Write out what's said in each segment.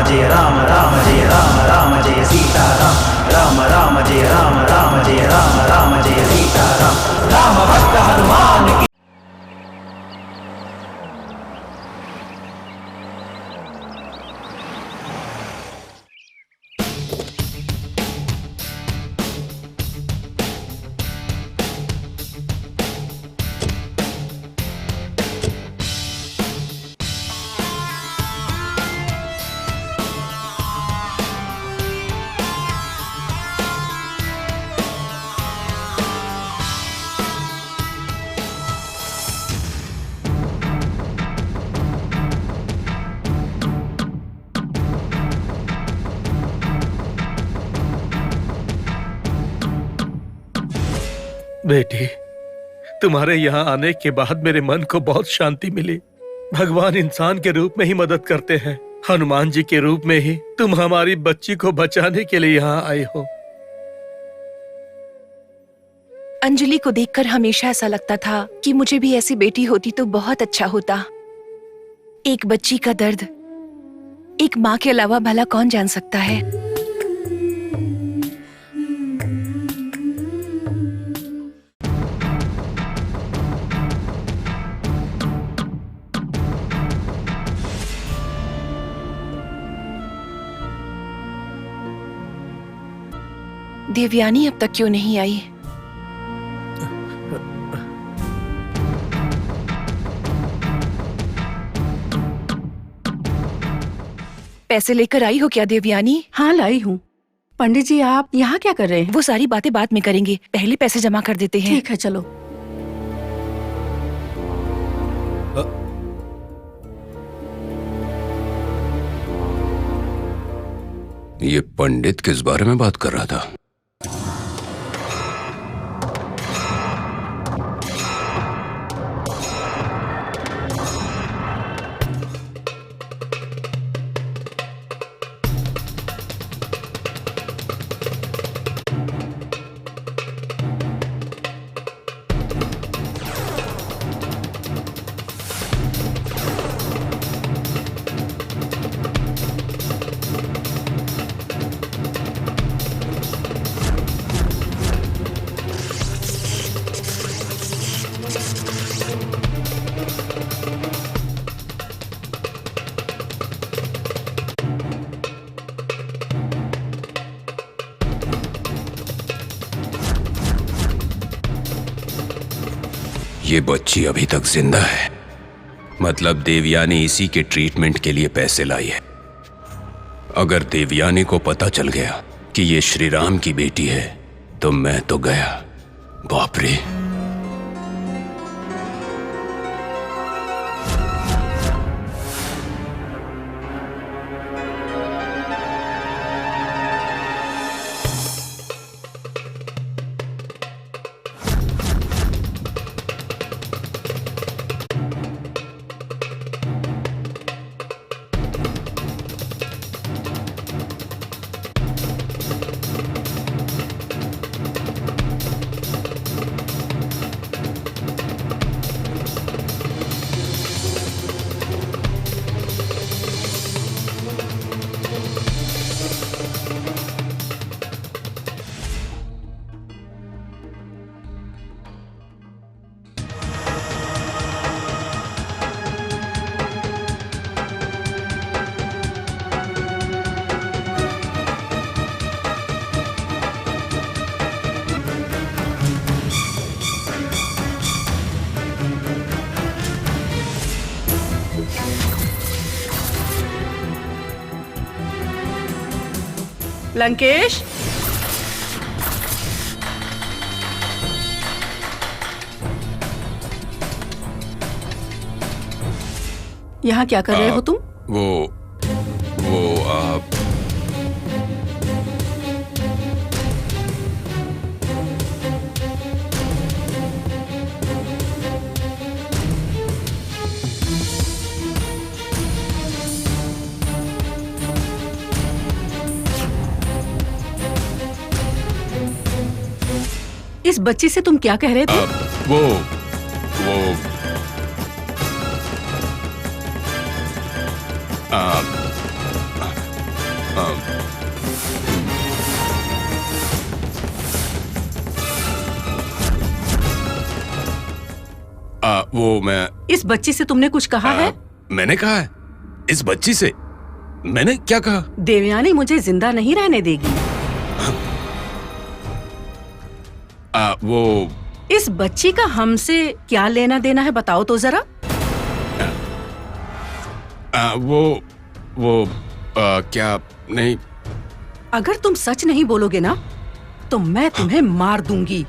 जय राम राम जय राम राम जय सीता राम राम राम जय राम राम जय राम राम जय सीता राम राम भक्त हनुमान की। बेटी, तुम्हारे यहाँ आने के बाद मेरे मन को बहुत शांति मिली। भगवान इंसान के रूप में ही मदद करते हैं। हनुमान जी के रूप में ही तुम हमारी बच्ची को बचाने के लिए यहाँ आए हो। अंजलि को देखकर हमेशा ऐसा लगता था कि मुझे भी ऐसी बेटी होती तो बहुत अच्छा होता। एक बच्ची का दर्द एक माँ के अलावा भला कौन जान सकता है। देवयानी अब तक क्यों नहीं आई? पैसे लेकर आई हो क्या देवयानी? हाँ लाई हूँ। पंडित जी आप यहाँ क्या कर रहे हैं? वो सारी बातें बाद में करेंगे, पहले पैसे जमा कर देते हैं। ठीक है चलो। ये पंडित किस बारे में बात कर रहा था? ये बच्ची अभी तक जिंदा है, मतलब देवयानी इसी के ट्रीटमेंट के लिए पैसे लाई है। अगर देवयानी को पता चल गया कि ये श्री राम की बेटी है तो मैं तो गया। बाप रे। लंकेश, यहाँ क्या कर रहे हो तुम? वो आप इस बच्ची से तुम क्या कह रहे थे? वो वो मैं इस बच्ची से तुमने कुछ कहा है? मैंने कहा है इस बच्ची से? मैंने क्या कहा? देवयानी मुझे जिंदा नहीं रहने देगी। वो इस बच्ची का हमसे क्या लेना देना है बताओ तो जरा। क्या नहीं। अगर तुम सच नहीं बोलोगे ना तो मैं तुम्हें मार दूंगी।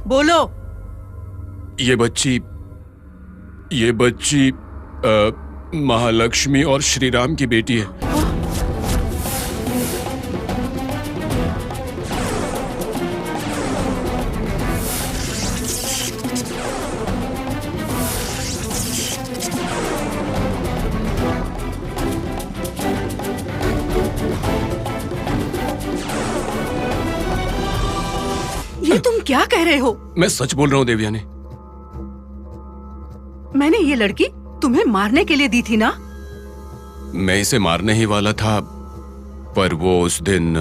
बोलो। ये बच्ची महालक्ष्मी और श्री राम की बेटी है। ये तुम क्या कह रहे हो? मैं सच बोल रहा हूँ देवयानी। मैंने ये लड़की तुम्हें मारने के लिए दी थी ना? मैं इसे मारने ही वाला था, पर वो उस दिन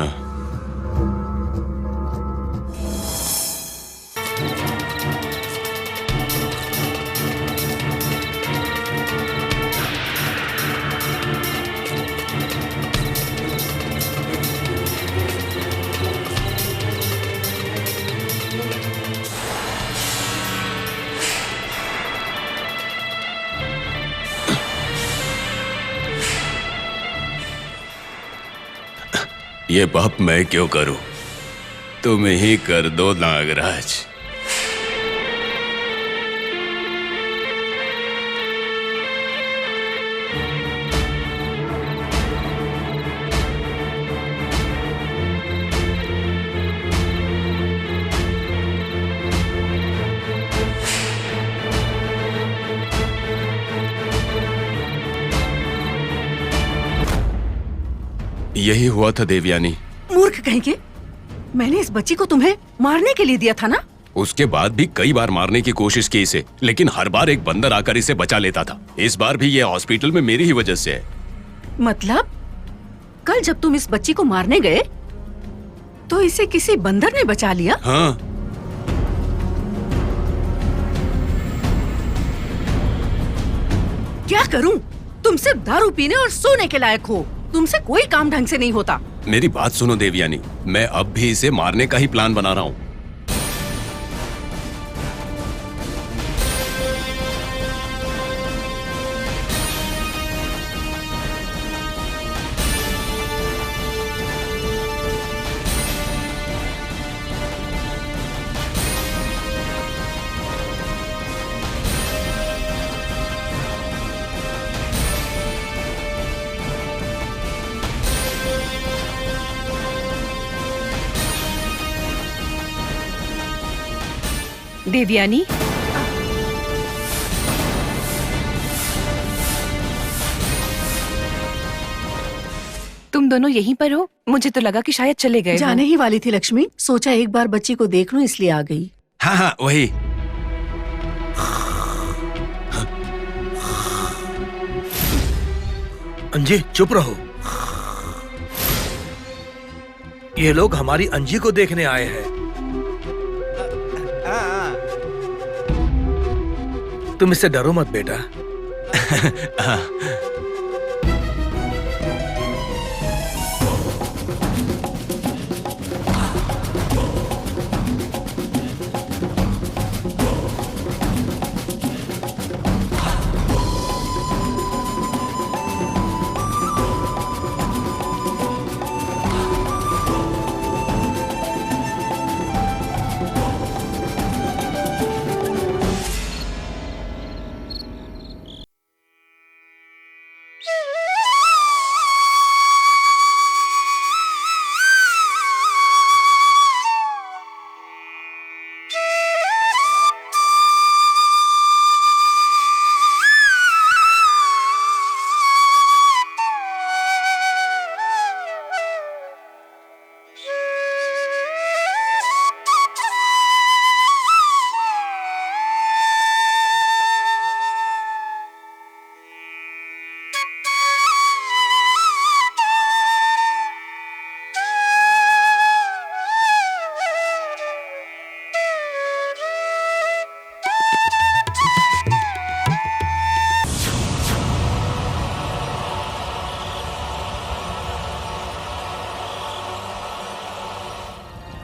ये पाप मैं क्यों करूं? तुम ही कर दो नागराज। यही हुआ था देवयानी। मूर्ख कहीं के, मैंने इस बच्ची को तुम्हें मारने के लिए दिया था ना? उसके बाद भी कई बार मारने की कोशिश की इसे, लेकिन हर बार एक बंदर आकर इसे बचा लेता था। इस बार भी ये हॉस्पिटल में मेरी ही वजह से है। मतलब कल जब तुम इस बच्ची को मारने गए तो इसे किसी बंदर ने बचा लिया? हाँ। क्या करूं? तुम सिर्फ दारू पीने और सोने के लायक हो। तुमसे कोई काम ढंग से नहीं होता। मेरी बात सुनो देवयानी, मैं अब भी इसे मारने का ही प्लान बना रहा हूँ। देवयानी, तुम दोनों यहीं पर हो? मुझे तो लगा कि शायद चले गए हो। जाने ही वाली थी लक्ष्मी, सोचा एक बार बच्ची को देख लूं इसलिए आ गई। हाँ हाँ वही। अंजी चुप रहो। ये लोग हमारी अंजी को देखने आए हैं। तुम इससे डरो मत बेटा।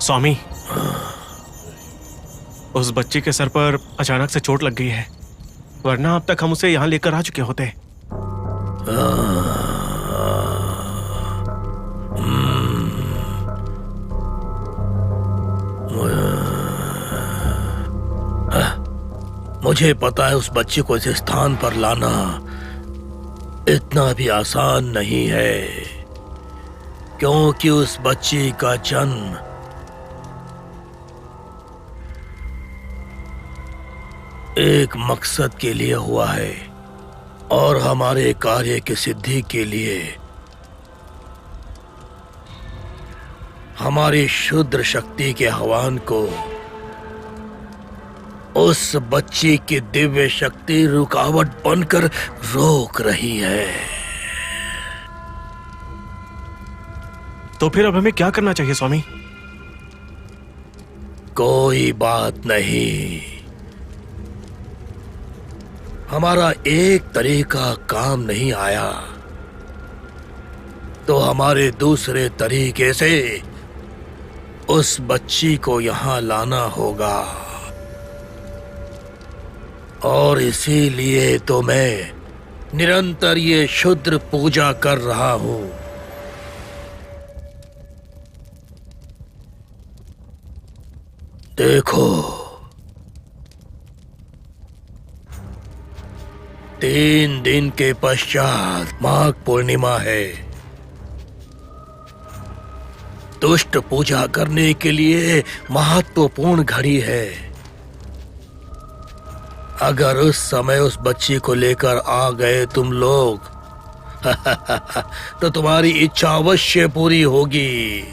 स्वामी, उस बच्ची के सर पर अचानक से चोट लग गई है, वरना अब तक हम उसे यहाँ लेकर आ चुके होते। मुझे पता है उस बच्चे को इस स्थान पर लाना इतना भी आसान नहीं है, क्योंकि उस बच्चे का जन्म एक मकसद के लिए हुआ है और हमारे कार्य की सिद्धि के लिए हमारी शुद्र शक्ति के आह्वान को उस बच्ची की दिव्य शक्ति रुकावट बनकर रोक रही है। तो फिर अब हमें क्या करना चाहिए स्वामी? कोई बात नहीं, हमारा एक तरीका काम नहीं आया तो हमारे दूसरे तरीके से उस बच्ची को यहां लाना होगा, और इसीलिए तो मैं निरंतर ये शुद्र पूजा कर रहा हूं। देखो, 3 दिन के पश्चात माघ पूर्णिमा है। दुष्ट पूजा करने के लिए महत्वपूर्ण घड़ी है। अगर उस समय उस बच्ची को लेकर आ गए तुम लोग तो तुम्हारी इच्छा अवश्य पूरी होगी,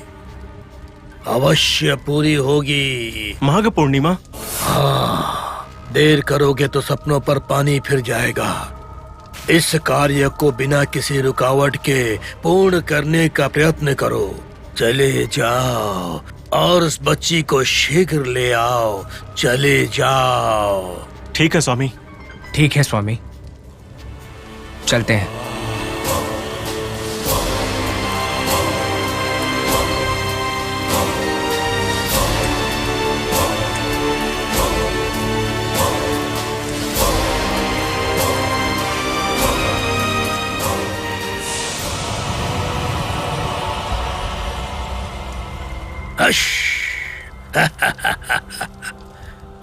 अवश्य पूरी होगी। माघ पूर्णिमा? हाँ, देर करोगे तो सपनों पर पानी फिर जाएगा। इस कार्य को बिना किसी रुकावट के पूर्ण करने का प्रयत्न करो। चले जाओ और उस बच्ची को शीघ्र ले आओ। चले जाओ। ठीक है स्वामी। ठीक है स्वामी, चलते हैं।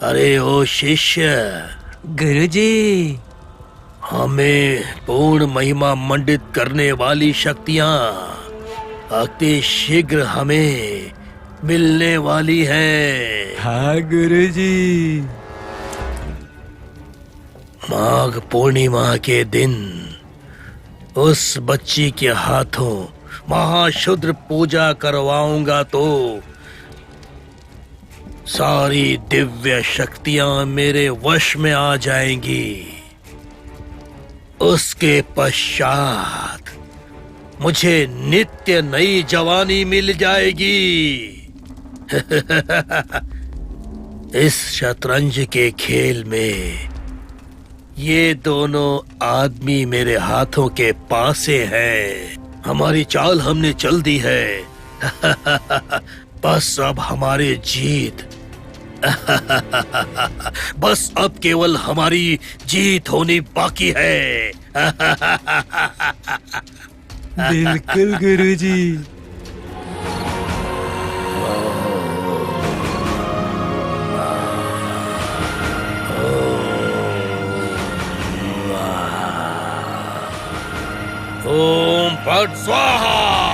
अरे ओ शिष्य, गुरुजी, हमें पूर्ण महिमा मंडित करने वाली शक्तियां अति शीघ्र हमें मिलने वाली हैं। हाँ गुरुजी। माघ पूर्णिमा के दिन उस बच्ची के हाथों महाशुद्र पूजा करवाऊंगा तो सारी दिव्य शक्तियां मेरे वश में आ जाएंगी। उसके पश्चात मुझे नित्य नई जवानी मिल जाएगी। इस शतरंज के खेल में ये दोनों आदमी मेरे हाथों के पासे हैं। हमारी चाल हमने चल दी है। बस अब हमारी जीत बस अब केवल हमारी जीत होनी बाकी है। बिल्कुल गुरुजी। ओम फट स्वाहा।